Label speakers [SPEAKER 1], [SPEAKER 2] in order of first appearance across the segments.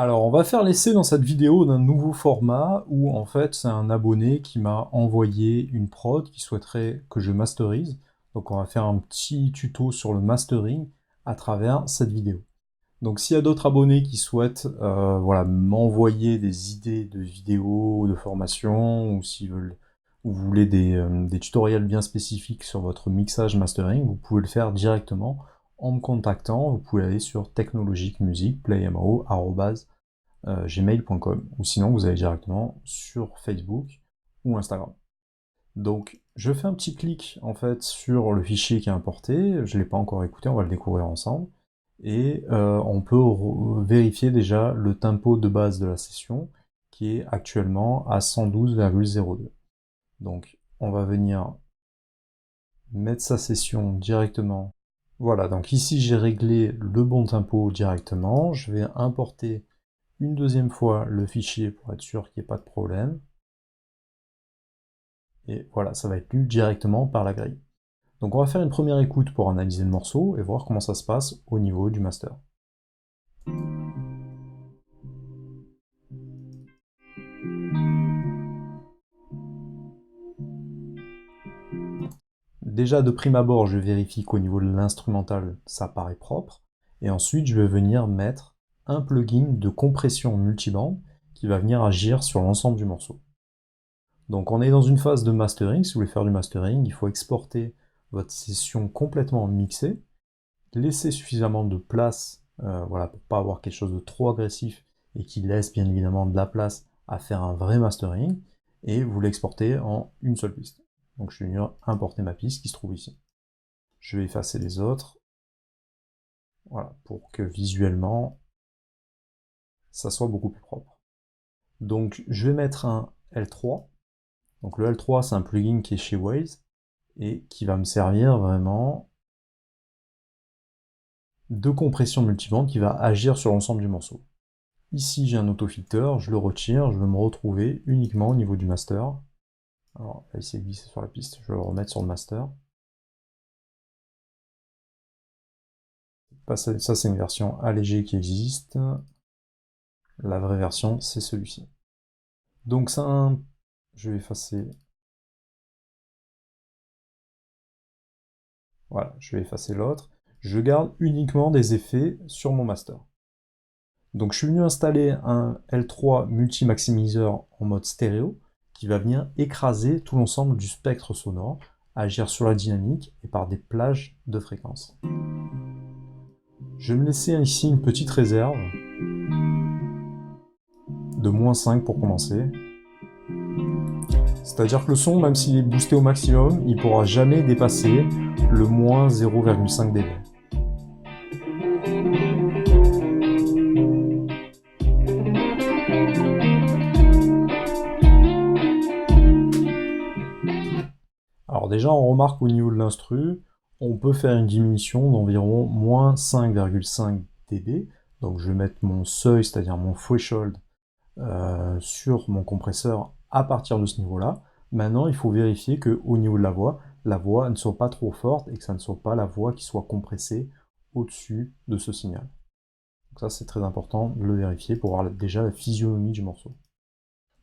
[SPEAKER 1] Alors, on va faire l'essai dans cette vidéo d'un nouveau format où en fait c'est un abonné qui m'a envoyé une prod qui souhaiterait que je masterise. Donc on va faire un petit tuto sur le mastering à travers cette vidéo. Donc s'il y a d'autres abonnés qui souhaitent voilà, m'envoyer des idées de vidéos, de formation, ou si vous voulez des tutoriels bien spécifiques sur votre mixage mastering, vous pouvez le faire directement en me contactant. Vous pouvez aller sur technologiquemusic.gmail.com ou sinon vous allez directement sur Facebook ou Instagram. Donc je fais un petit clic en fait sur le fichier qui est importé, je ne l'ai pas encore écouté, on va le découvrir ensemble, et on peut vérifier déjà le tempo de base de la session qui est actuellement à 112,02. Donc on va venir mettre sa session directement. Voilà, donc ici j'ai réglé le bon tempo directement, je vais importer une deuxième fois le fichier pour être sûr qu'il n'y ait pas de problème. Et voilà, ça va être lu directement par la grille. Donc on va faire une première écoute pour analyser le morceau et voir comment ça se passe au niveau du master. Déjà de prime abord, je vérifie qu'au niveau de l'instrumental, ça paraît propre. Et ensuite, je vais venir mettre un plugin de compression multiband qui va venir agir sur l'ensemble du morceau. Donc on est dans une phase de mastering. Si vous voulez faire du mastering, il faut exporter votre session complètement mixée, laisser suffisamment de place voilà, pour pas avoir quelque chose de trop agressif et qui laisse bien évidemment de la place à faire un vrai mastering, et vous l'exportez en une seule piste. Donc je vais venir importer ma piste qui se trouve ici. Je vais effacer les autres, voilà, pour que visuellement ça soit beaucoup plus propre. Donc je vais mettre un L3. Donc le L3 c'est un plugin qui est chez Waves et qui va me servir vraiment de compression multiband qui va agir sur l'ensemble du morceau. Ici j'ai un autofilter, je le retire, je vais me retrouver uniquement au niveau du master. Alors là il s'est glissé sur la piste, je vais le remettre sur le master. Ça c'est une version allégée qui existe. La vraie version c'est celui-ci. Donc ça, je vais effacer. Voilà, je vais effacer l'autre. Je garde uniquement des effets sur mon master. Donc je suis venu installer un L3 multi-maximiseur en mode stéréo qui va venir écraser tout l'ensemble du spectre sonore, agir sur la dynamique et par des plages de fréquences. Je vais me laisser ici une petite réserve de -5 pour commencer. C'est-à-dire que le son, même s'il est boosté au maximum, il ne pourra jamais dépasser le -0,5 dB. Alors déjà, on remarque au niveau de l'instru, on peut faire une diminution d'environ -5,5 dB. Donc je vais mettre mon seuil, c'est-à-dire mon threshold, sur mon compresseur à partir de ce niveau-là. Maintenant, il faut vérifier qu'au niveau de la voix ne soit pas trop forte et que ça ne soit pas la voix qui soit compressée au-dessus de ce signal. Donc ça, c'est très important de le vérifier pour voir déjà la physionomie du morceau.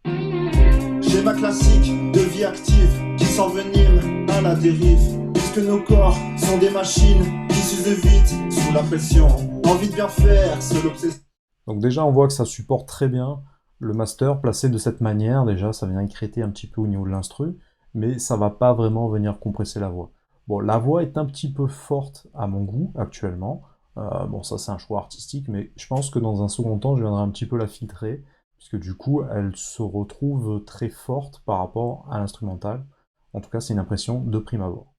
[SPEAKER 2] Schéma classique de vie active qui s'envenime à la dérive, puisque nos corps sont des machines qui s'usent vite sous la pression. Envie de bien faire, c'est l'obsession.
[SPEAKER 1] Donc déjà, on voit que ça supporte très bien le master placé de cette manière. Déjà, ça vient écréter un petit peu au niveau de l'instru, mais ça va pas vraiment venir compresser la voix. Bon, la voix est un petit peu forte à mon goût actuellement. Bon, ça c'est un choix artistique, mais je pense que dans un second temps, je viendrai un petit peu la filtrer, puisque du coup, elle se retrouve très forte par rapport à l'instrumental. En tout cas, c'est une impression de prime abord.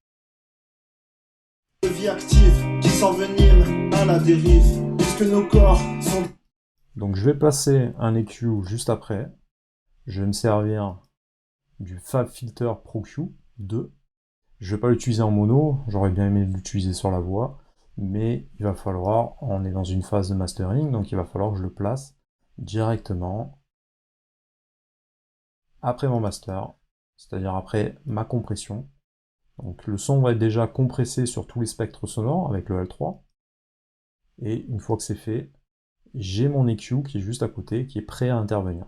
[SPEAKER 2] De vie active qui s'envenime à la dérive, puisque nos corps sont...
[SPEAKER 1] Donc je vais placer un EQ juste après. Je vais me servir du FabFilter Pro Q 2. Je vais pas l'utiliser en mono, j'aurais bien aimé l'utiliser sur la voix, mais il va falloir, on est dans une phase de mastering, donc il va falloir que je le place directement après mon master, c'est-à-dire après ma compression. Donc le son va être déjà compressé sur tous les spectres sonores avec le L3, et une fois que c'est fait, j'ai mon EQ qui est juste à côté, qui est prêt à intervenir.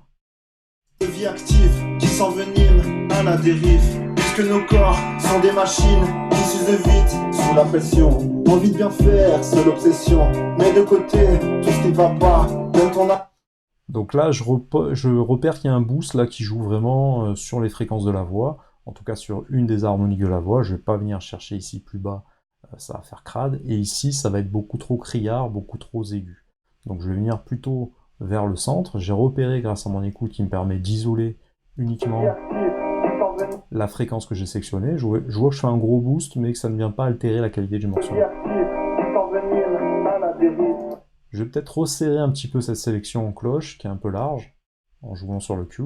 [SPEAKER 2] Vie active qui s'envenime à la dérive, puisque nos corps sont des machines qui s'usent vite sous la pression. Envie de bien faire, seule obsession, mais de côté tout ce qui ne va pas, donne ton âme.
[SPEAKER 1] Donc là, je repère qu'il y a un boost là qui joue vraiment sur les fréquences de la voix, en tout cas sur une des harmoniques de la voix. Je vais pas venir chercher ici plus bas, ça va faire crade. Et ici, ça va être beaucoup trop criard, beaucoup trop aigu. Donc je vais venir plutôt vers le centre. J'ai repéré grâce à mon écoute qui me permet d'isoler uniquement la fréquence que j'ai sectionnée. Je vois que je fais un gros boost, mais que ça ne vient pas altérer la qualité du morceau. Je vais peut-être resserrer un petit peu cette sélection en cloche, qui est un peu large, en jouant sur le Q.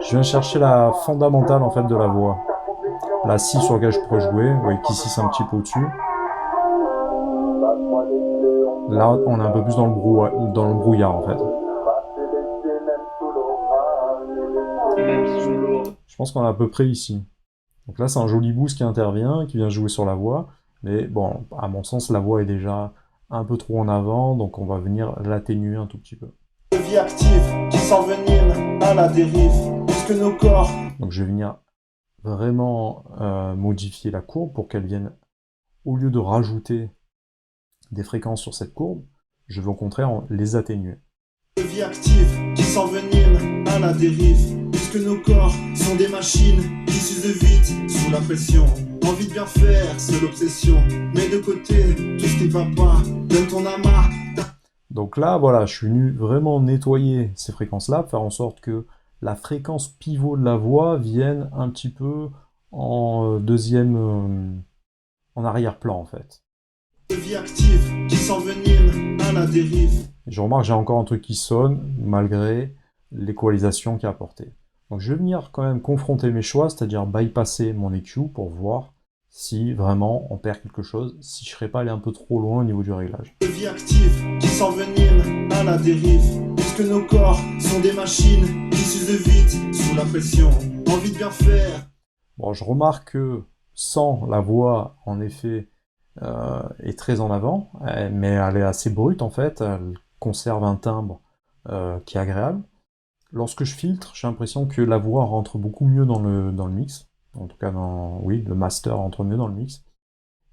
[SPEAKER 1] Je viens chercher la fondamentale en fait de la voix. La si sur laquelle je pourrais jouer, vous voyez qu'ici c'est un petit peu au-dessus. Là, on est un peu plus dans le brouillard en fait. Je pense qu'on est à peu près ici. Donc là, c'est un joli boost qui intervient, qui vient jouer sur la voix. Mais bon, à mon sens, la voix est déjà un peu trop en avant, donc on va venir l'atténuer un tout petit peu.
[SPEAKER 2] Vie active qui s'envenime à la dérive, puisque nos corps.
[SPEAKER 1] Donc je vais venir vraiment modifier la courbe pour qu'elle vienne, au lieu de rajouter des fréquences sur cette courbe, je vais au contraire les atténuer.
[SPEAKER 2] Vie active qui s'envenime à la dérive, puisque nos corps sont des machines qui s'usent vite sous la pression. Envie de bien faire, seule obsession, mais de côté tout ce qui va pas, donne ton amas.
[SPEAKER 1] Donc là, voilà, je suis venu vraiment nettoyer ces fréquences-là, faire en sorte que la fréquence pivot de la voix vienne un petit peu en en arrière-plan en fait.
[SPEAKER 2] Vie active qui s'envenime à la dérive.
[SPEAKER 1] Je remarque que j'ai encore un truc qui sonne malgré l'équalisation qui est apportée. Donc je vais venir quand même confronter mes choix, c'est-à-dire bypasser mon EQ pour voir si vraiment on perd quelque chose, si je ne serais pas allé un peu trop loin au niveau du réglage.
[SPEAKER 2] Vie active qui s'envenime à la dérive, puisque nos corps sont des machines qui s'usent vite sous la pression. Envie de bien faire.
[SPEAKER 1] Bon, je remarque que sans la voix, en effet, est très en avant, mais elle est assez brute en fait, elle conserve un timbre qui est agréable. Lorsque je filtre, j'ai l'impression que la voix rentre beaucoup mieux dans le mix. En tout cas, oui, le master rentre mieux dans le mix.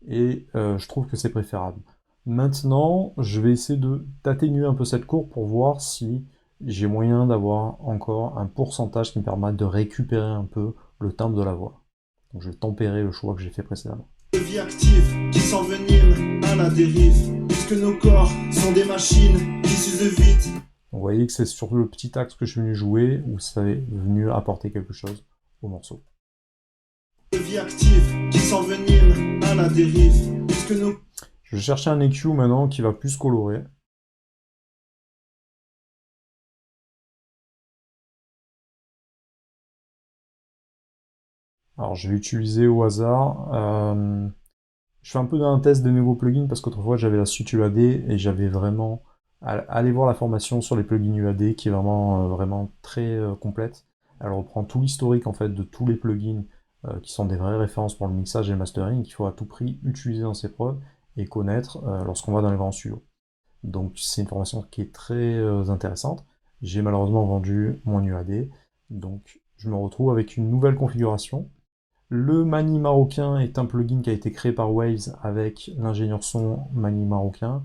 [SPEAKER 1] Et je trouve que c'est préférable. Maintenant, je vais essayer d'atténuer un peu cette courbe pour voir si j'ai moyen d'avoir encore un pourcentage qui me permette de récupérer un peu le timbre de la voix. Donc je vais tempérer le choix que j'ai fait précédemment.
[SPEAKER 2] Vie active qui s'envenime à la dérive, puisque nos corps sont des machines qui s'usent vite.
[SPEAKER 1] Vous voyez que c'est sur le petit axe que je suis venu jouer où c'est venu apporter quelque chose au morceau.
[SPEAKER 2] Vie active qui s'envenime à la dérive, puisque nos...
[SPEAKER 1] Je vais chercher un EQ maintenant qui va plus colorer. Alors je vais utiliser au hasard. Je fais un peu d'un test des nouveaux plugins parce qu'autrefois j'avais la suite UAD et j'avais vraiment... Allez voir la formation sur les plugins UAD qui est vraiment très complète. Elle reprend tout l'historique en fait de tous les plugins qui sont des vraies références pour le mixage et le mastering qu'il faut à tout prix utiliser dans ses preuves et connaître lorsqu'on va dans les grands studios. Donc c'est une formation qui est très intéressante. J'ai malheureusement vendu mon UAD, donc je me retrouve avec une nouvelle configuration. Le Mani marocain est un plugin qui a été créé par Waves avec l'ingénieur son Mani marocain,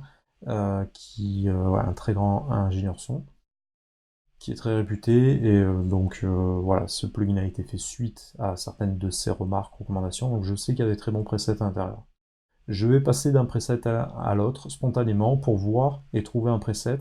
[SPEAKER 1] qui est un très grand ingénieur son, qui est très réputé, et voilà, ce plugin a été fait suite à certaines de ses remarques, recommandations, donc je sais qu'il y a des très bons presets à l'intérieur. Je vais passer d'un preset à l'autre spontanément pour voir et trouver un preset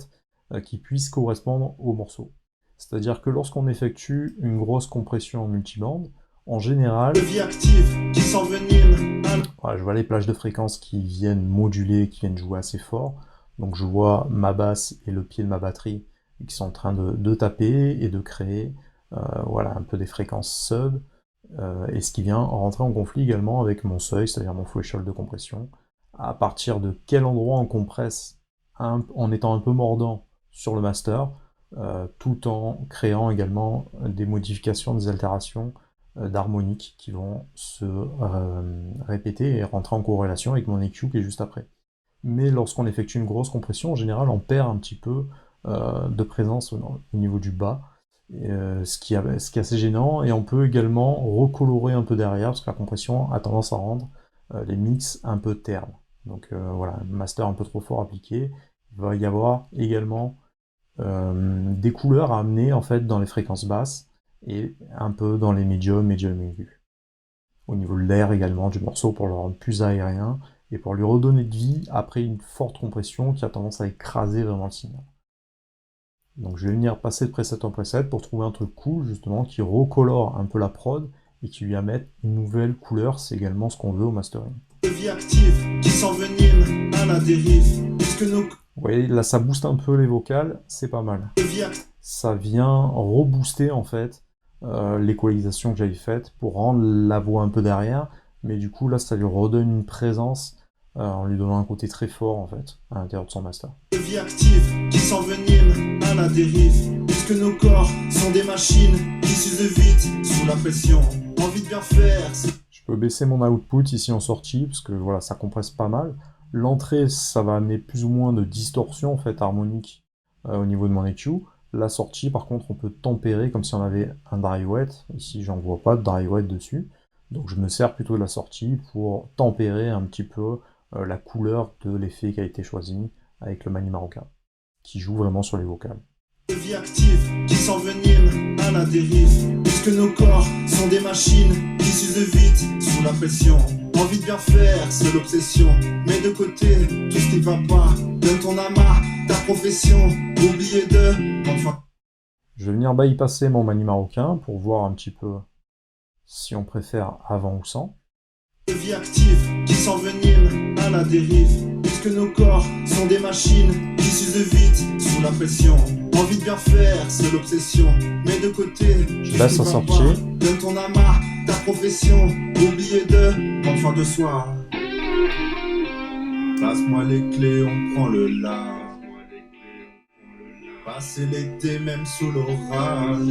[SPEAKER 1] qui puisse correspondre au morceau. C'est-à-dire que lorsqu'on effectue une grosse compression en multibande, en général,
[SPEAKER 2] Vie active qui s'envenime.
[SPEAKER 1] Voilà, je vois les plages de fréquences qui viennent moduler, qui viennent jouer assez fort. Donc je vois ma basse et le pied de ma batterie qui sont en train de taper et de créer voilà, un peu des fréquences sub, et ce qui vient rentrer en conflit également avec mon seuil, c'est-à-dire mon threshold de compression. À partir de quel endroit on compresse en étant un peu mordant sur le master, tout en créant également des modifications, des altérations d'harmoniques qui vont se répéter et rentrer en corrélation avec mon EQ qui est juste après. Mais lorsqu'on effectue une grosse compression, en général, on perd un petit peu de présence au niveau du bas, ce qui est assez gênant, et on peut également recolorer un peu derrière, parce que la compression a tendance à rendre les mix un peu ternes. Donc voilà, un master un peu trop fort appliqué, il va y avoir également des couleurs à amener en fait dans les fréquences basses, et un peu dans les médiums aigus. Au niveau de l'air également du morceau pour le rendre plus aérien, et pour lui redonner de vie après une forte compression qui a tendance à écraser vraiment le signal. Donc je vais venir passer de preset en preset pour trouver un truc cool justement qui recolore un peu la prod et qui lui amène une nouvelle couleur, c'est également ce qu'on veut au mastering.
[SPEAKER 2] Vie active qui s'envenime à la dérive.
[SPEAKER 1] Vous voyez, là ça booste un peu les vocales, c'est pas mal. Ça vient rebooster en fait l'équalisation que j'avais faite pour rendre la voix un peu derrière, mais du coup là ça lui redonne une présence en lui donnant un côté très fort en fait à l'intérieur de son master.
[SPEAKER 2] Vie active qui s'envenime à la dérive, puisque nos corps sont des machines qui s'usent vite sous la pression. Envie de bien faire.
[SPEAKER 1] Je peux baisser mon output ici en sortie parce que voilà ça compresse pas mal. L'entrée ça va amener plus ou moins de distorsion en fait harmonique au niveau de mon EQ. La sortie par contre on peut tempérer comme si on avait un dry wet. Ici j'en vois pas de dry wet dessus. Donc je me sers plutôt de la sortie pour tempérer un petit peu la couleur de l'effet qui a été choisi avec le Mani Marocain, qui joue vraiment sur les vocales.
[SPEAKER 2] Vie active qui s'envenime à la dérive, puisque nos corps sont des machines qui s'usent vite sous la pression. Envie de bien faire, c'est l'obsession. Mets de côté tout ce qui va pas, donne ton amas, ta profession, oubliez de... Enfin...
[SPEAKER 1] Je vais venir bypasser mon Mani Marocain pour voir un petit peu si on préfère avant ou sans.
[SPEAKER 2] Vie active qui s'envenime à la dérive, puisque nos corps sont des machines qui s'usent vite sous la pression. Envie de bien faire, c'est l'obsession. Mets de côté
[SPEAKER 1] je laisse en sortie.
[SPEAKER 2] Donne ton amas, ta profession, oubliez de prendre soin de soi. Passe-moi les clés, on prend le large. Passer l'été même sous l'orage.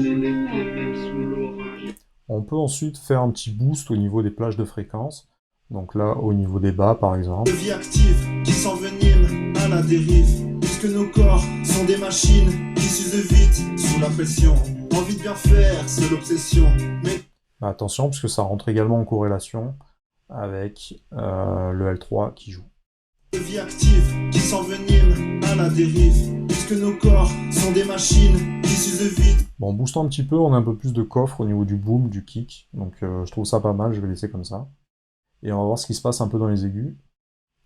[SPEAKER 1] On peut ensuite faire un petit boost au niveau des plages de fréquence. Donc là, au niveau des bas, par exemple.
[SPEAKER 2] Vie active qui s'envenime à la dérive, puisque nos corps sont des machines qui s'usent vite sous la pression. Envie de bien faire, c'est l'obsession. Mais
[SPEAKER 1] attention, parce que ça rentre également en corrélation avec le L3 qui joue.
[SPEAKER 2] Vie active qui s'envenime à la dérive, puisque nos corps sont des machines qui s'usent vite.
[SPEAKER 1] Bon, en boostant un petit peu, on a un peu plus de coffre au niveau du boom, du kick. Donc je trouve ça pas mal, je vais laisser comme ça. Et on va voir ce qui se passe un peu dans les aigus.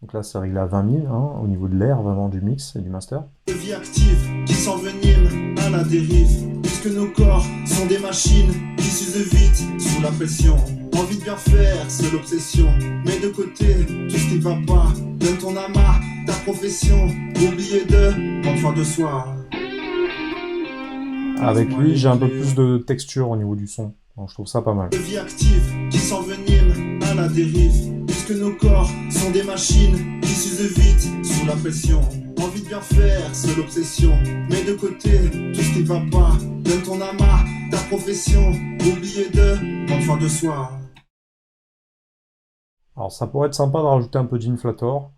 [SPEAKER 1] Donc là, c'est réglé à 20 000, hein, au niveau de l'air, vraiment du mix et du master.
[SPEAKER 2] Vie active qui s'envenime à la dérive, puisque nos corps sont des machines qui s'usent vite sous la pression. Envie de bien faire, c'est l'obsession. Mets de côté tout ce qui va pas, donne ton amas, ta profession, oubliez de prendre soin de soi.
[SPEAKER 1] Avec lui, j'ai un peu plus de texture au niveau du son. Donc je trouve ça pas mal.
[SPEAKER 2] Vie active qui s'envenime à la dérive, puisque nos corps sont des machines qui s'usent vite sous la pression. Envie de bien faire, c'est l'obsession. Mets de côté tout ce qui va pas, donne ton amas, ta profession, oubliez de prendre soin de soi.
[SPEAKER 1] Alors ça pourrait être sympa de rajouter un peu d'inflator.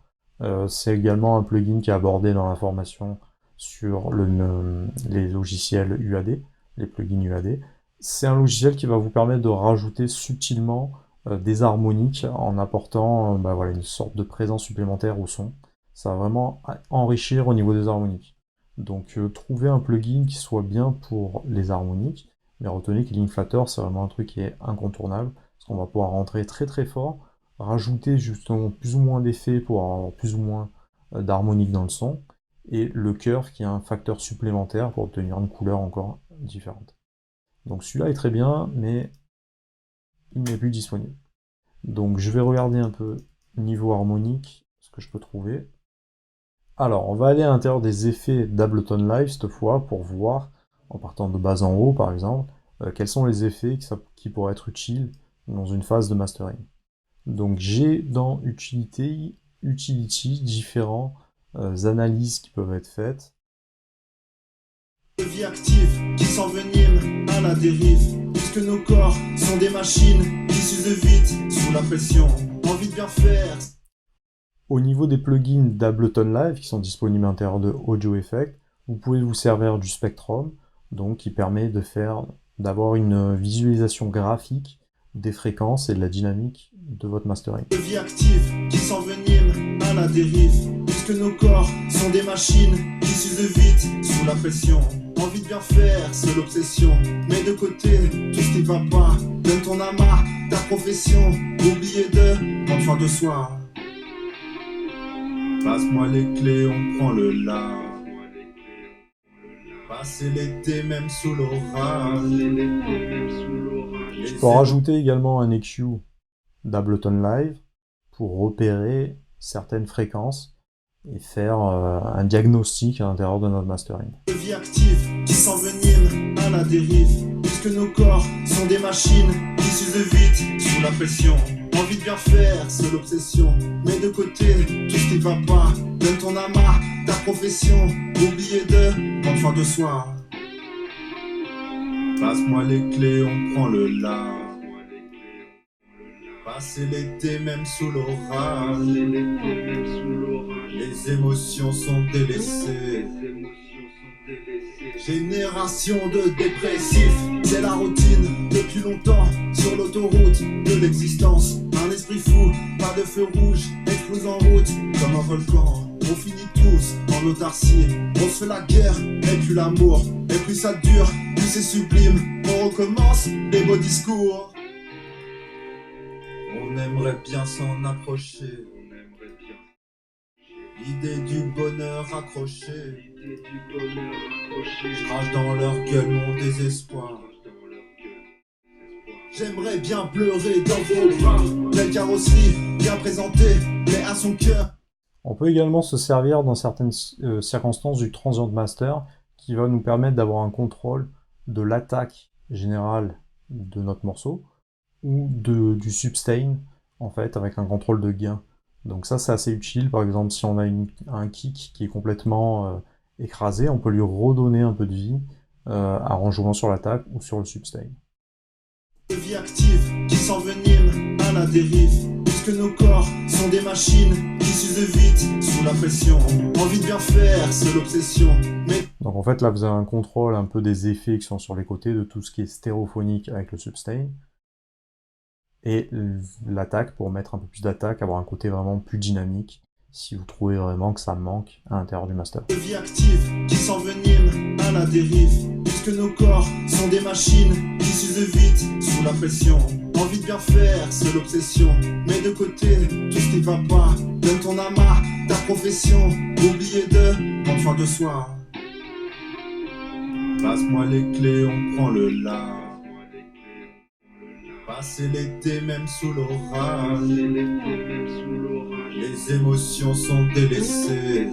[SPEAKER 1] C'est également un plugin qui est abordé dans la formation sur les logiciels UAD, les plugins UAD. C'est un logiciel qui va vous permettre de rajouter subtilement des harmoniques en apportant voilà, une sorte de présence supplémentaire au son. Ça va vraiment enrichir au niveau des harmoniques. Donc trouver un plugin qui soit bien pour les harmoniques, mais retenez que l'inflator c'est vraiment un truc qui est incontournable, parce qu'on va pouvoir rentrer très très fort, rajouter justement plus ou moins d'effets pour avoir plus ou moins d'harmonique dans le son, et le curve qui est un facteur supplémentaire pour obtenir une couleur encore différente. Donc celui-là est très bien, mais il n'est plus disponible. Donc je vais regarder un peu niveau harmonique, ce que je peux trouver. Alors on va aller à l'intérieur des effets d'Ableton Live cette fois, pour voir, en partant de bas en haut par exemple, quels sont les effets qui pourraient être utiles dans une phase de mastering. Donc j'ai dans Utility différents analyses qui peuvent être faites.
[SPEAKER 2] Vie active qui s'envenime à la dérive, puisque nos corps sont des machines qui s'usent vite sous la pression, envie de bien faire.
[SPEAKER 1] Au niveau des plugins d'Ableton Live qui sont disponibles à l'intérieur de Audio Effect, vous pouvez vous servir du Spectrum, donc qui permet d'avoir une visualisation graphique des fréquences et de la dynamique de votre mastering.
[SPEAKER 2] Vie active qui s'envenime à la dérive, puisque nos corps sont des machines qui s'usent vite sous la pression. Envie de bien faire, c'est l'obsession. Mets de côté tout ce qui va pas. Donne ton amas, ta profession. Oubliez de prendre soin de soi. Passe-moi les clés, on prend le large. Passer l'été même sous l'orage.
[SPEAKER 1] Je peux rajouter également un EQ d'Ableton Live pour repérer certaines fréquences et faire un diagnostic à l'intérieur de notre mastering.
[SPEAKER 2] Vie active qui s'envenime à la dérive, puisque nos corps sont des machines qui s'usent vite sous la pression. Envie de bien faire, c'est l'obsession. Mets de côté tout ce qui va pas. Donne ton amas, ta profession. Oubliez de prendre soin de soi. Passe-moi les clés, on prend le large. Passer l'été même sous l'orage. Les émotions sont délaissées. Génération de dépressifs, c'est la routine depuis longtemps sur l'autoroute de l'existence. Un esprit fou, pas de feu rouge, explose en route comme un volcan. On finit tous en autarcie, on se fait la guerre et puis l'amour. Et plus ça dure, plus c'est sublime. On recommence les beaux discours. On aimerait bien s'en approcher. L'idée du bonheur accroché. Je crache dans leur gueule mon désespoir. J'aimerais bien pleurer dans vos bras. Belle carrosserie, bien présentée, mais à son cœur.
[SPEAKER 1] On peut également se servir dans certaines circonstances du Transient Master qui va nous permettre d'avoir un contrôle de l'attaque générale de notre morceau ou du sustain en fait avec un contrôle de gain. Donc ça c'est assez utile, par exemple si on a un kick qui est complètement écrasé, on peut lui redonner un peu de vie en jouant sur l'attaque ou sur le sustain.
[SPEAKER 2] Vie active qui s'envenime à la dérive, puisque nos corps sont des machines qui s'usent vite sous la pression. Envie de bien faire, c'est l'obsession.
[SPEAKER 1] Donc en fait là vous avez un contrôle un peu des effets qui sont sur les côtés, de tout ce qui est stéréophonique avec le sustain. Et l'attaque pour mettre un peu plus d'attaque, avoir un côté vraiment plus dynamique, si vous trouvez vraiment que ça manque à l'intérieur du master.
[SPEAKER 2] Vie active qui s'envenime à la dérive, puisque nos corps sont des machines qui s'usent vite sous la pression. Envie de bien faire, c'est l'obsession. Mets de côté tout ce qui va pas. Donne ton amas, ta profession. Oubliez de prendre soin de soi. Passe-moi les clés, on prend le large. Passer l'été même sous l'orage. Les émotions sont délaissées.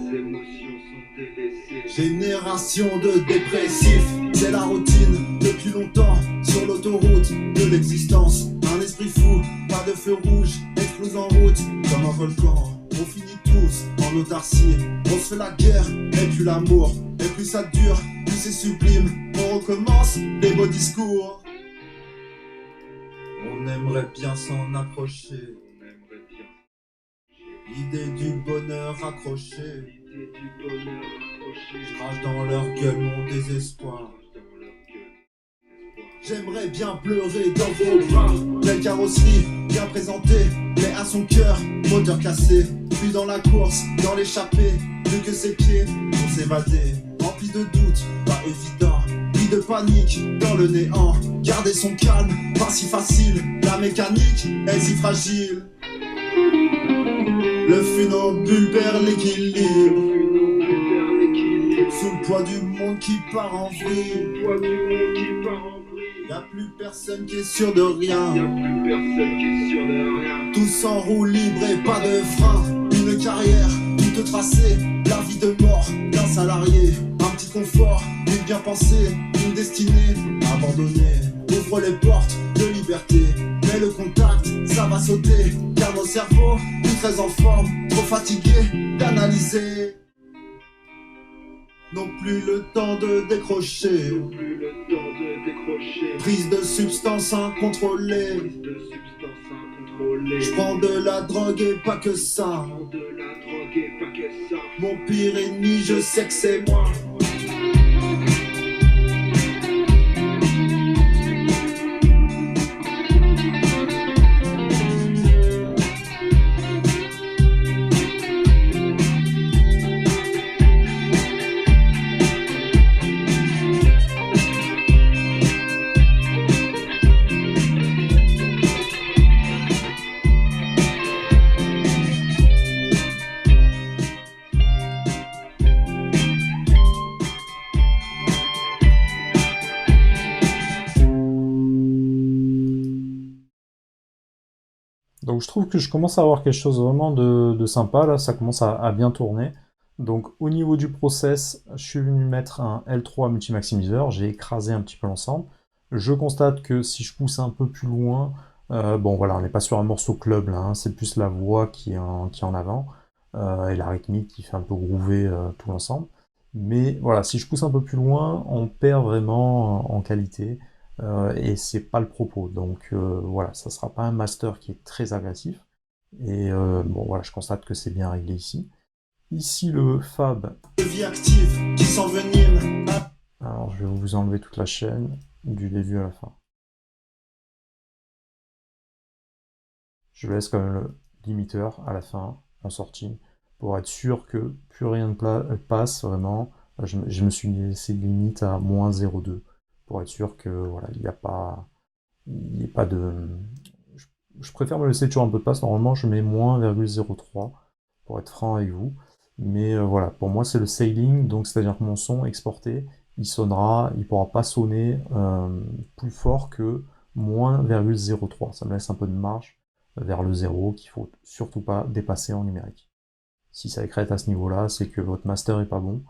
[SPEAKER 2] Génération de dépressifs, c'est la routine depuis longtemps sur l'autoroute de l'existence. Un esprit fou, pas de feu rouge, explose en route comme un volcan. On finit tous en autarcie, on se fait la guerre et puis l'amour. Et plus ça dure, plus c'est sublime. On recommence les beaux discours. On aimerait bien s'en approcher. L'idée du bonheur accroché. Je crache dans leur gueule mon désespoir. J'aimerais bien pleurer dans vos bras. Belle carrosserie, bien présentée, mais à son cœur, moteur cassé. Puis dans la course, dans l'échappée, plus que ses pieds pour s'évader. Rempli de doutes, pas évident. De panique dans le néant, garder son calme, pas si facile, la mécanique est si fragile. Le funambule perd l'équilibre, sous le poids du monde qui part en vrille. Y'a plus personne qui est sûr de rien, tout s'enroule libre et pas de frein. Une carrière toute tracée, la vie de mort d'un salarié. Un petit confort, une bien pensée, une destinée abandonnée. Ouvre les portes de liberté, mais le contact, ça va sauter. Car nos cerveaux, plus très en forme, trop fatigués d'analyser. n'ont plus le temps de décrocher. Prise de substances incontrôlée. Je prends de la drogue et pas que ça. Mon pire ennemi, je sais que c'est moi.
[SPEAKER 1] Donc je trouve que je commence à avoir quelque chose vraiment de sympa, là, ça commence à bien tourner. Donc au niveau du process, je suis venu mettre un L3 multimaximiseur, j'ai écrasé un petit peu l'ensemble. Je constate que si je pousse un peu plus loin, bon voilà, on n'est pas sur un morceau club là, hein, c'est plus la voix qui est en avant, et la rythmique qui fait un peu groover tout l'ensemble. Mais voilà, si je pousse un peu plus loin, on perd vraiment en qualité. Et c'est pas le propos. Donc voilà, ça sera pas un master qui est très agressif. Et bon voilà, je constate que c'est bien réglé ici. Ici le fab.
[SPEAKER 2] Vie active qui s'envenime.
[SPEAKER 1] Alors je vais vous enlever toute la chaîne du début à la fin. Je laisse quand même le limiteur à la fin en sortie pour être sûr que plus rien ne passe vraiment. Je me suis laissé de limite à moins 0,2 pour être sûr que voilà, il n'y a pas de. Je préfère me laisser toujours un peu de place. Normalement, je mets moins 0,03 pour être franc avec vous. Mais voilà, pour moi, c'est le sailing, donc c'est-à-dire que mon son exporté, il pourra pas sonner plus fort que moins 0,03. Ça me laisse un peu de marge vers le 0 qu'il faut surtout pas dépasser en numérique. Si ça écrète à ce niveau-là, c'est que votre master est pas bon.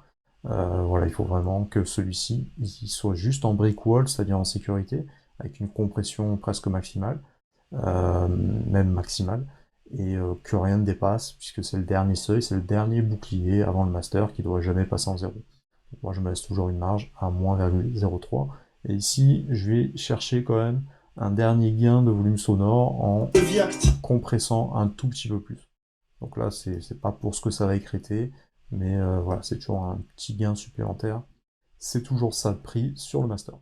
[SPEAKER 1] Voilà, il faut vraiment que celui-ci il soit juste en break wall, c'est-à-dire en sécurité, avec une compression presque maximale, même maximale, et que rien ne dépasse, puisque c'est le dernier seuil, c'est le dernier bouclier avant le master qui ne doit jamais passer en 0. Donc moi je me laisse toujours une marge à moins 0,03, et ici je vais chercher quand même un dernier gain de volume sonore en compressant un tout petit peu plus. Donc là c'est pas pour ce que ça va écréter, mais voilà, c'est toujours un petit gain supplémentaire. C'est toujours ça le prix sur le master.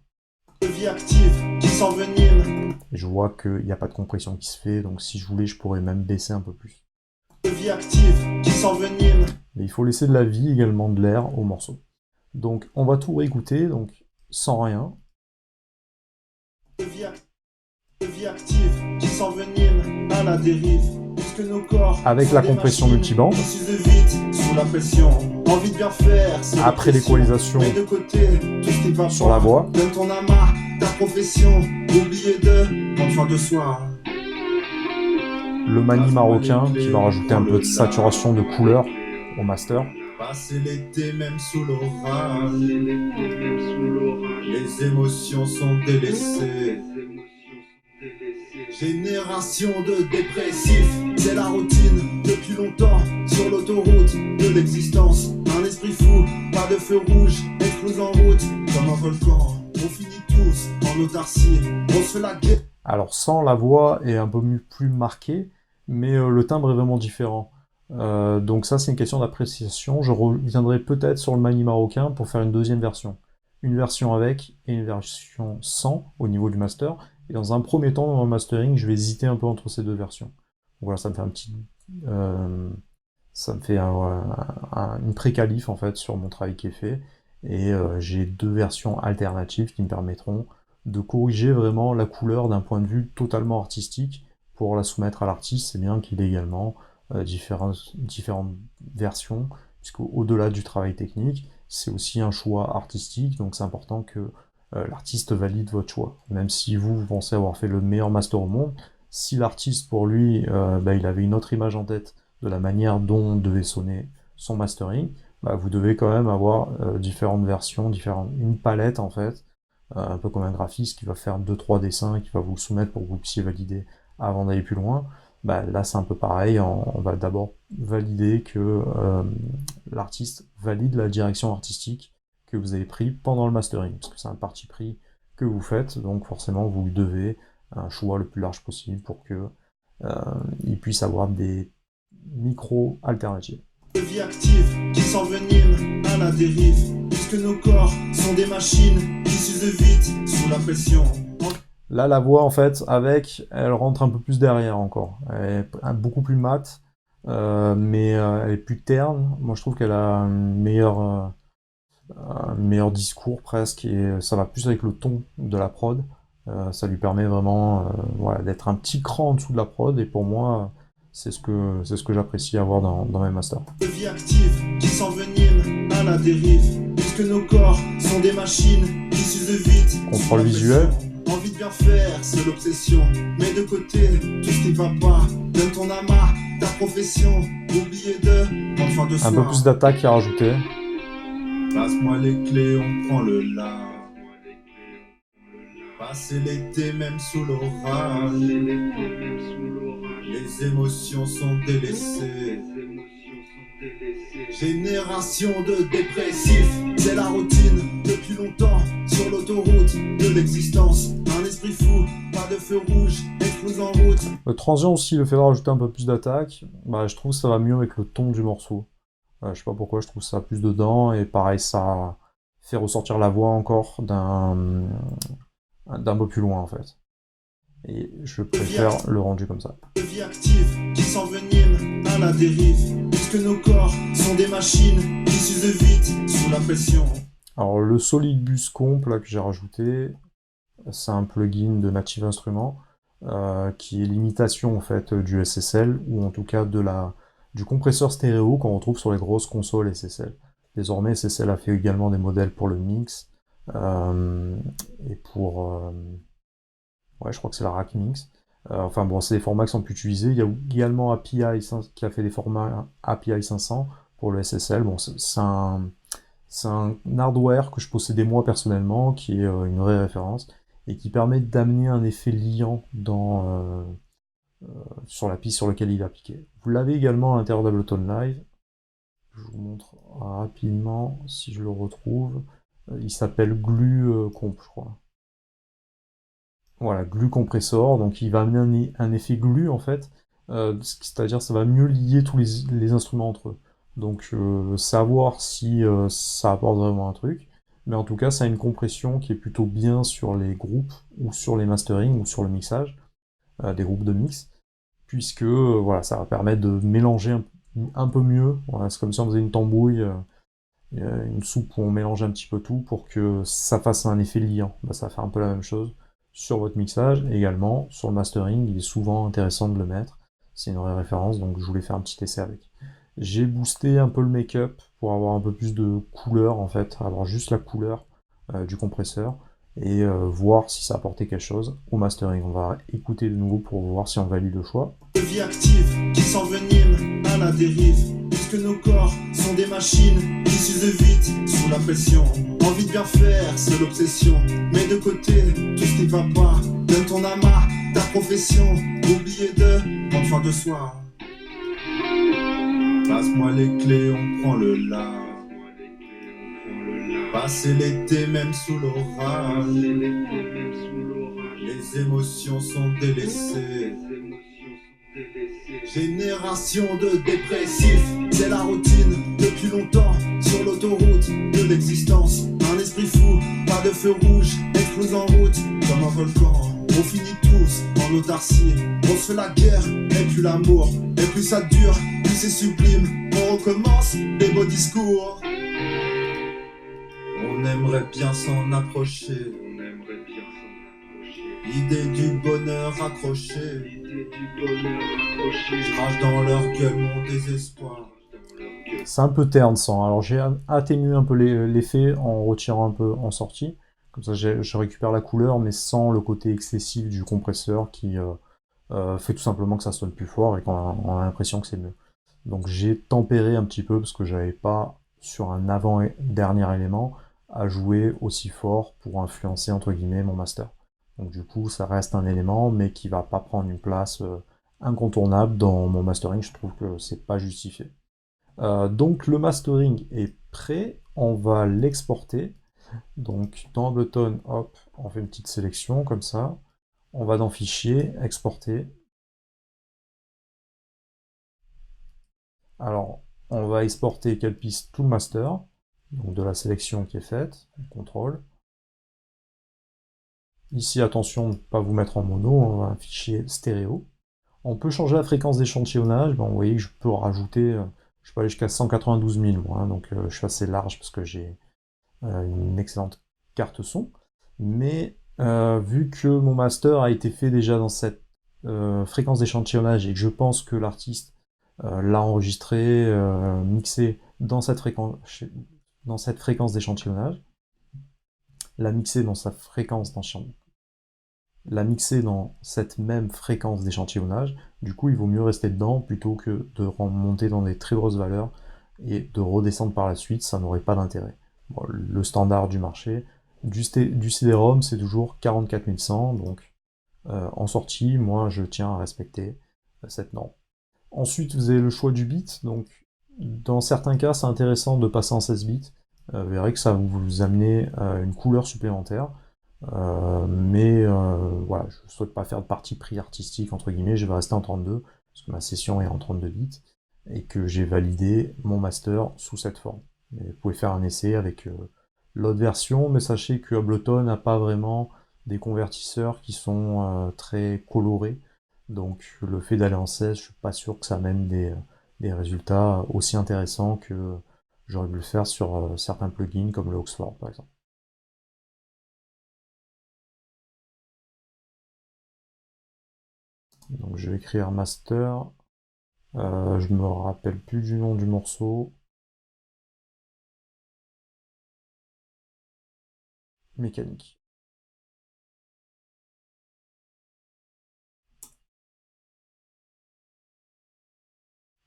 [SPEAKER 2] Vie active qui s'envenime.
[SPEAKER 1] Et je vois qu'il n'y a pas de compression qui se fait, donc si je voulais, je pourrais même baisser un peu plus.
[SPEAKER 2] Vie active qui s'envenime.
[SPEAKER 1] Mais il faut laisser de la vie, également de l'air au morceau. Donc on va tout réécouter, donc sans rien.
[SPEAKER 2] Vie active qui s'envenime à la dérive. Que nos corps
[SPEAKER 1] avec la compression multibande.
[SPEAKER 2] Sous la pression, envie de bien faire,
[SPEAKER 1] après l'équalisation
[SPEAKER 2] de côté, tout ce qui va
[SPEAKER 1] sur la voix.
[SPEAKER 2] Donne ton amas, ta profession, oubliez de prendre soin de soi.
[SPEAKER 1] Le mani marocain qui va rajouter un peu de saturation de couleur au master.
[SPEAKER 2] Passer l'été même sous l'orage, les émotions sont délaissées. Génération de dépressifs, c'est la routine depuis longtemps sur l'autoroute de l'existence. Un esprit fou, pas de feu rouge, explose en route comme un volcan. On finit tous en autarcie, on se fait la guerre.
[SPEAKER 1] Alors sans, la voix est un peu plus marquée, mais le timbre est vraiment différent. Donc ça c'est une question d'appréciation. Je reviendrai peut-être sur le mani marocain pour faire une deuxième version. Une version avec et une version sans au niveau du master. Et dans un premier temps, dans le mastering, je vais hésiter un peu entre ces deux versions. Donc voilà, ça me fait un petit... ça me fait une pré-qualif en fait sur mon travail qui est fait. Et j'ai deux versions alternatives qui me permettront de corriger vraiment la couleur d'un point de vue totalement artistique. Pour la soumettre à l'artiste, c'est bien qu'il ait également différentes versions, puisqu'au-delà du travail technique, c'est aussi un choix artistique, donc c'est important que l'artiste valide votre choix. Même si vous pensez avoir fait le meilleur master au monde, si l'artiste, pour lui, il avait une autre image en tête de la manière dont devait sonner son mastering, vous devez quand même avoir différentes versions, une palette en fait, un peu comme un graphiste qui va faire 2-3 dessins et qui va vous le soumettre pour que vous puissiez valider avant d'aller plus loin. bah, là c'est un peu pareil, on va d'abord valider que l'artiste valide la direction artistique que vous avez pris pendant le mastering, parce que c'est un parti pris que vous faites, donc forcément vous lui devez un choix le plus large possible pour que il puisse avoir des micro-alternatives.
[SPEAKER 2] Vie active qui s'envenime à la dérive, puisque nos corps sont des machines qui s'usent vite sous la pression.
[SPEAKER 1] Là, la voix, en fait, elle rentre un peu plus derrière encore. Elle est beaucoup plus mate, mais elle est plus terne. Moi, je trouve qu'elle a un meilleur discours presque, et ça va plus avec le ton de la prod. Ça lui permet vraiment voilà, d'être un petit cran en dessous de la prod, et pour moi, c'est ce que j'apprécie avoir dans mes masters.
[SPEAKER 2] Vie active qui s'envenime à la dérive, puisque nos corps sont des machines qui s'usent vite.
[SPEAKER 1] Contrôle visuel.
[SPEAKER 2] Envie de bien faire, c'est l'obsession. Mets de côté tout ce qui va pas. Donne ton amas, ta profession. Oubliez de prendre soin de soi.
[SPEAKER 1] Un peu plus d'attaque à rajouter.
[SPEAKER 2] Passe-moi les clés, on prend le large. Passer l'été même sous l'orage. Les émotions sont délaissées. Génération de dépressifs, c'est la routine depuis longtemps sur l'autoroute de l'existence. Un esprit fou, pas de feu rouge, explose en route.
[SPEAKER 1] Le transient aussi, le fait de rajouter un peu plus d'attaque, bah, je trouve que ça va mieux avec le ton du morceau. Je sais pas pourquoi, je trouve ça plus dedans, et pareil, ça fait ressortir la voix encore d'un peu plus loin en fait. Et je préfère le rendu comme ça.
[SPEAKER 2] Vie active qui s'envenime à la dérive, puisque nos corps sont des machines qui s'usent vite sous la pression.
[SPEAKER 1] Alors le Solid Bus Comp là, que j'ai rajouté, c'est un plugin de Native Instruments qui est l'imitation en fait du SSL, ou en tout cas du compresseur stéréo qu'on retrouve sur les grosses consoles SSL. Désormais SSL a fait également des modèles pour le mix et pour ouais, je crois que c'est la Rack Mix. Enfin bon, c'est des formats qui sont plus utilisés. Il y a également API qui a fait des formats API 500 pour le SSL. Bon, c'est un hardware que je possédais moi personnellement, qui est une vraie référence, et qui permet d'amener un effet liant sur la piste sur laquelle il est appliqué. Vous l'avez également à l'intérieur d'Ableton Live. Je vous montre rapidement si je le retrouve. Il s'appelle Glue Comp, je crois. Voilà, glue compressor, donc il va amener un effet glue en fait, c'est-à-dire ça va mieux lier tous les instruments entre eux. Donc savoir si ça apporte vraiment un truc, mais en tout cas ça a une compression qui est plutôt bien sur les groupes, ou sur les mastering, ou sur le mixage, des groupes de mix, puisque voilà, ça va permettre de mélanger un peu mieux. Voilà, c'est comme si on faisait une tambouille, une soupe où on mélange un petit peu tout pour que ça fasse un effet liant. Bah, ça va faire un peu la même chose sur votre mixage, également sur le mastering, il est souvent intéressant de le mettre, c'est une vraie référence, donc je voulais faire un petit essai avec. J'ai boosté un peu le make-up pour avoir un peu plus de couleur en fait, avoir juste la couleur du compresseur, et voir si ça apportait quelque chose au mastering. On va écouter de nouveau pour voir si on valide le choix.
[SPEAKER 2] Vie active qui s'envenime à la dérive, puisque nos corps sont des machines qui s'usent vite sous la pression. Envie de bien faire, c'est l'obsession. Mets de côté tout ce qui va pas. Donne ton amas, ta profession. Oubliez de prendre soin de soi. Passe-moi les clés, on prend le large. Passer l'été même sous l'orage. Les émotions sont délaissées. Génération de dépressifs, c'est la routine depuis longtemps sur l'autoroute de l'existence. Un esprit fou, pas de feu rouge, explose en route comme un volcan. On finit tous en autarcie, on se fait la guerre et puis l'amour. Et plus ça dure, plus c'est sublime. On recommence les beaux discours. On aimerait bien s'en approcher. L'idée du bonheur accroché. Je crache dans leur gueule mon désespoir.
[SPEAKER 1] C'est un peu terne sans. Alors j'ai atténué un peu l'effet en retirant un peu en sortie. Comme ça je récupère la couleur, mais sans le côté excessif du compresseur qui fait tout simplement que ça sonne plus fort et qu'on a l'impression que c'est mieux. Donc j'ai tempéré un petit peu parce que j'avais pas sur un avant-dernier élément à jouer aussi fort pour influencer entre guillemets mon master. Donc du coup ça reste un élément mais qui va pas prendre une place incontournable dans mon mastering, je trouve que c'est pas justifié. Donc le mastering est prêt, on va l'exporter. Donc dans Ableton, hop, on fait une petite sélection comme ça. On va dans Fichier, Exporter. Alors, on va exporter quelle piste? Tout le master, donc de la sélection qui est faite, contrôle. Ici, attention de ne pas vous mettre en mono, on va un fichier stéréo. On peut changer la fréquence d'échantillonnage, vous voyez que je peux rajouter, je peux aller jusqu'à 192 000, moi, hein, donc je suis assez large parce que j'ai une excellente carte son. Mais vu que mon master a été fait déjà dans cette fréquence d'échantillonnage et que je pense que l'artiste l'a enregistré, mixé dans cette fréquence d'échantillonnage, l'a mixé dans sa fréquence d'échantillonnage, la mixer dans cette même fréquence d'échantillonnage, du coup il vaut mieux rester dedans plutôt que de remonter dans des très grosses valeurs et de redescendre par la suite, ça n'aurait pas d'intérêt. Bon, le standard du marché, du CD-ROM c'est toujours 44 100, donc en sortie, moi je tiens à respecter cette norme. Ensuite vous avez le choix du bit, donc dans certains cas c'est intéressant de passer en 16 bits, vous verrez que ça va vous amener une couleur supplémentaire. Mais voilà, je ne souhaite pas faire de parti pris artistique, entre guillemets, je vais rester en 32, parce que ma session est en 32 bits, et que j'ai validé mon master sous cette forme. Mais vous pouvez faire un essai avec l'autre version, mais sachez que Ableton n'a pas vraiment des convertisseurs qui sont très colorés, donc le fait d'aller en 16, je suis pas sûr que ça amène des résultats aussi intéressants que j'aurais pu le faire sur certains plugins comme le Oxford par exemple. Donc je vais écrire master, je me rappelle plus du nom du morceau. Mécanique.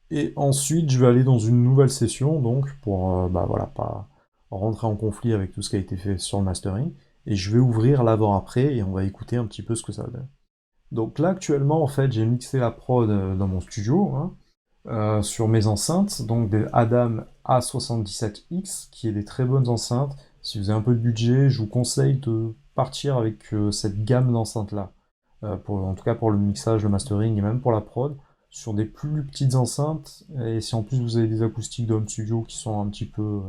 [SPEAKER 1] Et ensuite je vais aller dans une nouvelle session, donc pour bah voilà, pas rentrer en conflit avec tout ce qui a été fait sur le mastering, et je vais ouvrir l'avant-après et on va écouter un petit peu ce que ça donne. Donc là actuellement en fait j'ai mixé la prod dans mon studio, hein, sur mes enceintes, donc des Adam A77X, qui est des très bonnes enceintes. Si vous avez un peu de budget, je vous conseille de partir avec cette gamme d'enceintes là, en tout cas pour le mixage, le mastering et même pour la prod, sur des plus petites enceintes, et si en plus vous avez des acoustiques de home studio qui sont un petit peu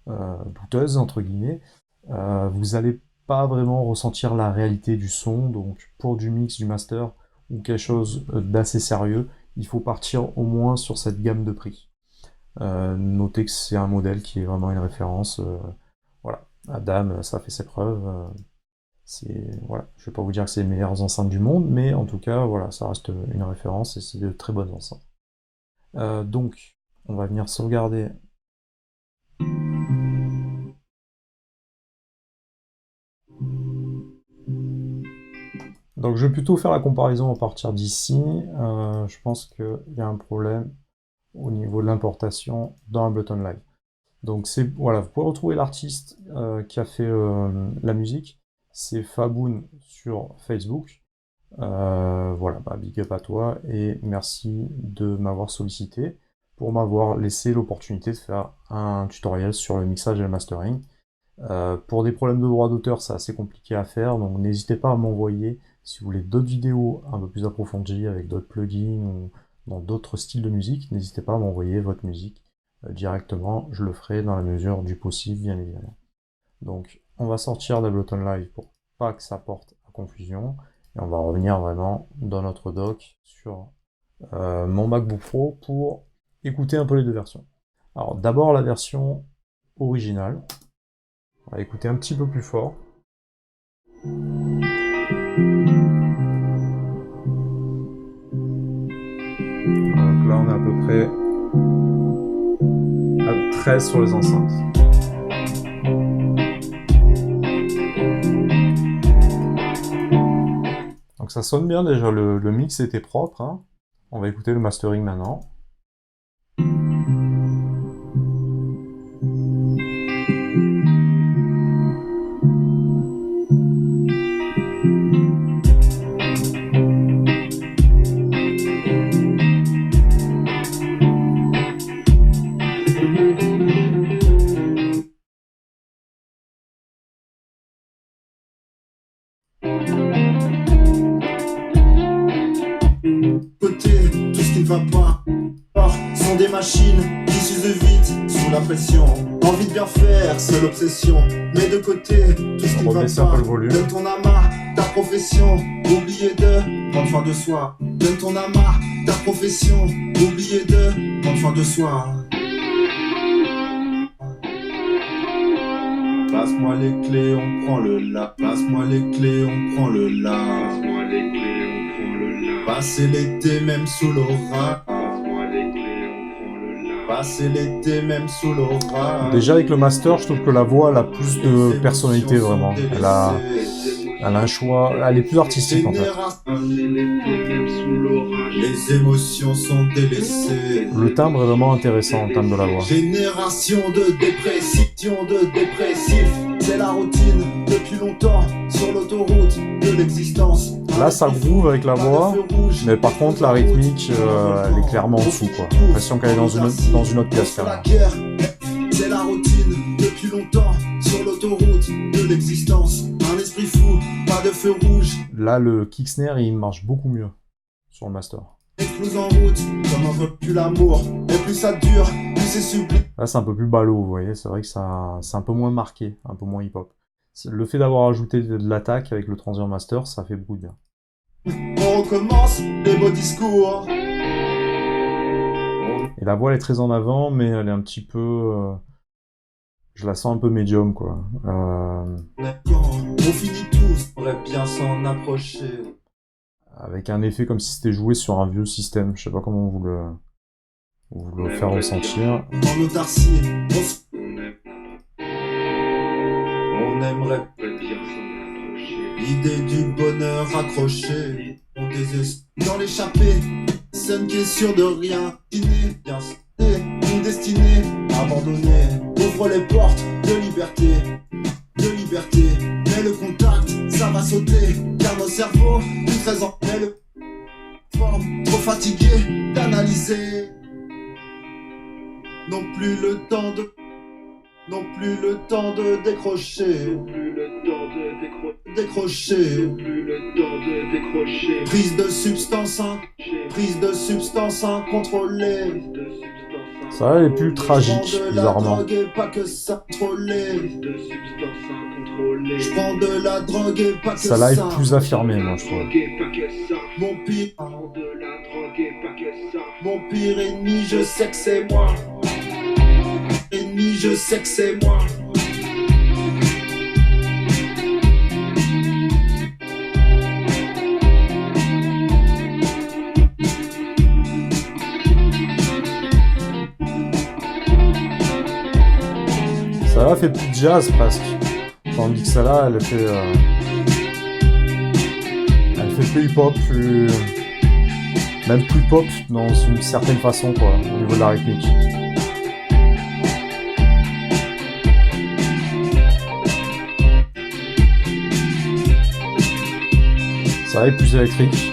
[SPEAKER 1] douteuses, entre guillemets, vous allez pas vraiment ressentir la réalité du son, donc pour du mix, du master, ou quelque chose d'assez sérieux, il faut partir au moins sur cette gamme de prix. Notez que c'est un modèle qui est vraiment une référence, voilà, Adam, ça fait ses preuves, voilà, je vais pas vous dire que c'est les meilleures enceintes du monde, mais en tout cas, voilà, ça reste une référence et c'est de très bonnes enceintes. Donc, on va venir sauvegarder. Donc je vais plutôt faire la comparaison à partir d'ici. Je pense qu'il y a un problème au niveau de l'importation dans Ableton Live. Donc voilà, vous pouvez retrouver l'artiste qui a fait la musique, c'est Faboun sur Facebook. Voilà, bah, big up à toi et merci de m'avoir sollicité pour m'avoir laissé l'opportunité de faire un tutoriel sur le mixage et le mastering. Pour des problèmes de droit d'auteur, c'est assez compliqué à faire, donc n'hésitez pas à m'envoyer si vous voulez d'autres vidéos un peu plus approfondies avec d'autres plugins ou dans d'autres styles de musique, n'hésitez pas à m'envoyer votre musique directement, je le ferai dans la mesure du possible, bien évidemment. Donc, on va sortir d'Ableton Live pour pas que ça porte à confusion, et on va revenir vraiment dans notre doc sur mon MacBook Pro pour écouter un peu les deux versions. Alors, d'abord la version originale. On va écouter un petit peu plus fort. Donc là, on est à peu près à 13 sur les enceintes. Donc ça sonne bien déjà, le mix était propre, hein. On va écouter le mastering maintenant.
[SPEAKER 2] ne va pas. Sont des machines qui s'usent vite sous la pression. Envie de bien faire, seule obsession. Mets de côté tout ce qui ne va
[SPEAKER 1] Rebaisser un peu
[SPEAKER 2] pas.
[SPEAKER 1] le volume.
[SPEAKER 2] Donne ton amas, ta profession. Oubliez de prendre soin de soi. Donne ton amas, ta profession. Oubliez de prendre soin de soi. Passe-moi les clés, on prend le la. Passe-moi les clés, on prend le la.
[SPEAKER 3] Passe-moi les clés, on prend le la.
[SPEAKER 2] Passer l'été même sous l'orage.
[SPEAKER 3] Passe-moi les clés, on prend le la.
[SPEAKER 2] Passer l'été même sous l'orage.
[SPEAKER 1] Déjà avec le master, je trouve que la voix elle a plus de personnalité vraiment. Elle a un choix, elle est plus artistique en fait.
[SPEAKER 3] Passer l'été même sous l'orage.
[SPEAKER 2] Les émotions sont délaissées.
[SPEAKER 1] Le timbre est vraiment intéressant en termes de la voix.
[SPEAKER 2] Génération de dépressifs. C'est la routine depuis longtemps sur l'autoroute de l'existence.
[SPEAKER 1] Là ça groove avec la voix, mais par contre la rythmique elle est clairement en dessous quoi. J'ai l'impression qu'elle est dans une autre pièce carrément.
[SPEAKER 2] C'est la routine depuis longtemps sur l'autoroute de l'existence. Un esprit fou, pas de feu rouge.
[SPEAKER 1] Là le kick snare il marche beaucoup mieux sur le master.
[SPEAKER 2] Explose en route, comme un peu plus l'amour. Et plus ça dure, plus c'est sublime.
[SPEAKER 1] Là c'est un peu plus ballot, vous voyez, c'est vrai que ça c'est un peu moins marqué, un peu moins hip-hop. Le fait d'avoir ajouté de l'attaque avec le Transient Master, ça fait beaucoup de bien.
[SPEAKER 2] On recommence les beaux discours.
[SPEAKER 1] Et la voix elle est très en avant, mais elle est un petit peu... je la sens un peu médium quoi.
[SPEAKER 2] On finit tous, on pourrait bien s'en approcher.
[SPEAKER 1] Avec un effet comme si c'était joué sur un vieux système, je sais pas comment vous le faire ressentir.
[SPEAKER 2] En autarcie, on aimerait
[SPEAKER 3] Bien s'en approcher.
[SPEAKER 2] l'idée du bonheur accroché. On désespère dans l'échappée. C'est une question de rien. Bien une destinée abandonnée. Ouvre les portes de liberté. Mais le contact, ça va sauter. Car nos cerveaux, plus très en mais le forme, trop fatigué d'analyser. Non plus le temps de décrocher.
[SPEAKER 3] Plus le temps de
[SPEAKER 2] Décrocher.
[SPEAKER 3] Plus le temps de décrocher.
[SPEAKER 2] Prise de substance incontrôlée.
[SPEAKER 3] Prise de substance.
[SPEAKER 1] Ça elle est plus tragique,
[SPEAKER 2] Je prends de la
[SPEAKER 1] bizarrement.
[SPEAKER 2] drogue et pas que ça contrôlé.
[SPEAKER 3] Prise de substance incontrôlée.
[SPEAKER 2] Je prends de la drogue et pas que ça.
[SPEAKER 1] Ça là est plus affirmé, moi je trouve.
[SPEAKER 3] Drogue et pas que ça.
[SPEAKER 2] Mon pire,
[SPEAKER 3] Prends de la drogue et pas que ça.
[SPEAKER 2] mon pire ennemi, je sais que c'est moi. Ennemi, je sais que c'est moi.
[SPEAKER 1] Ça là fait plus jazz presque. Tandis que ça là elle fait plus hip-hop, plus... même plus pop dans une certaine façon quoi, au niveau de la rythmique. Ça là est plus électrique.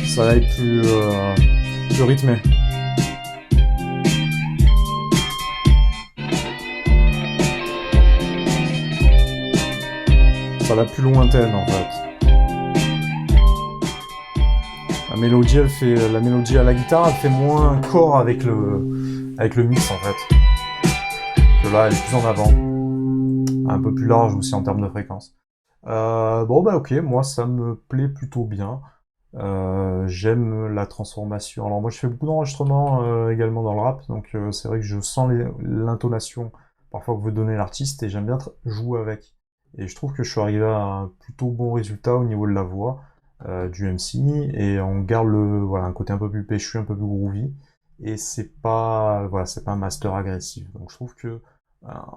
[SPEAKER 1] Ça là est plus rythmé. Ça là plus lointaine en fait. La mélodie à la guitare elle fait moins corps avec le mix en fait. Que là elle est plus en avant. Un peu plus large aussi en termes de fréquence. Bon bah ok, moi ça me plaît plutôt bien. J'aime la transformation. Alors moi je fais beaucoup d'enregistrements également dans le rap, donc c'est vrai que je sens l'intonation parfois que veut donner l'artiste et j'aime bien jouer avec. Et je trouve que je suis arrivé à un plutôt bon résultat au niveau de la voix du MC et on garde un côté un peu plus péchu, un peu plus groovy et c'est pas un master agressif. Donc je trouve que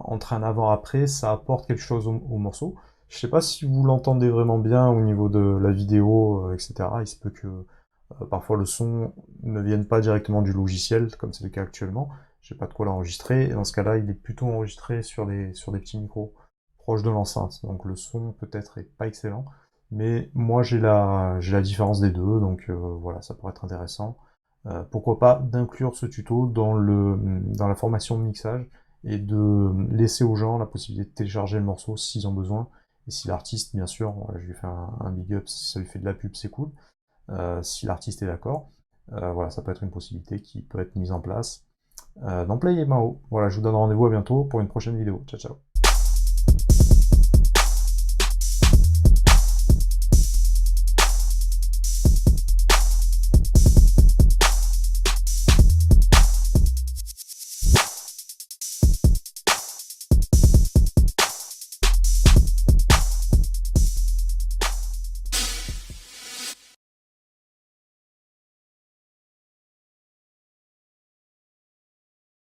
[SPEAKER 1] entre un avant-après ça apporte quelque chose au morceau. Je sais pas si vous l'entendez vraiment bien au niveau de la vidéo, etc. Il se peut que parfois le son ne vienne pas directement du logiciel, comme c'est le cas actuellement. J'ai pas de quoi l'enregistrer, et dans ce cas-là, il est plutôt enregistré sur des petits micros proches de l'enceinte. Donc le son peut-être est pas excellent, mais moi j'ai la différence des deux, donc voilà, ça pourrait être intéressant. Pourquoi pas d'inclure ce tuto dans la formation de mixage et de laisser aux gens la possibilité de télécharger le morceau s'ils ont besoin. Et si l'artiste, bien sûr, voilà, je lui fais un big up, si ça lui fait de la pub, c'est cool. Si l'artiste est d'accord, voilà, ça peut être une possibilité qui peut être mise en place dans Play et Mao. Voilà, je vous donne rendez-vous à bientôt pour une prochaine vidéo. Ciao, ciao.